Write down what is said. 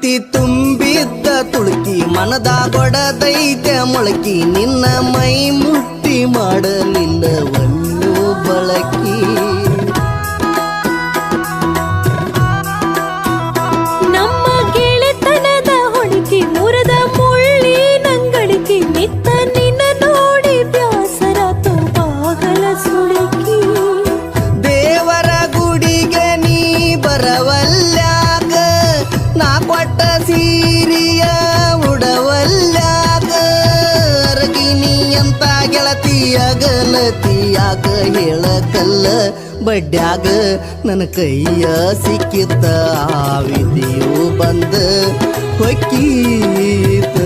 ಪ್ರೀತಿ ತುಂಬಿದ್ದ ತುಳುಕಿ ಮನದಾಗೊಡದೈತೆ ಮೊಳಕಿ ನಿನ್ನ ಮೈ ಮುಟ್ಟಿ ಮಾಡಲಿಲ್ಲ ಒಂದು ಬಳಕಿ ನಮ್ಮ ಗೆಳೆತನದ ಹೊಡಿಕೆ ಮುರದ ಮುಳ್ಳಿ ನಂಗಳಿಕೆ ನಿತ್ತ ನಿನ್ನ ನೋಡಿ ಬ್ಯಾಸರಾತು ಬಾಗಲ ಸುಳಿಕಿ ದೇವರ ಗುಡಿಗೆ ನೀ ಬರವಲ್ಯಾಗ ನಾ ಕೊಟ್ಟ ಸೀರಿಯ ಉಡವಲ್ಯಾಗ ಅರಗಿನಿ ಅಂತ ಗೆಳತಿಯಾಗ ನತಿಯಾಗ ಹೇಳಕಲ್ಲ ಬಡ್ಡ್ಯಾಗ ನನ್ನ ಕೈಯ ಸಿಕ್ಕಿದ್ದ ಆ ವಿಧಿಯು ಬಂದ ಹೊಕ್ಕೀತ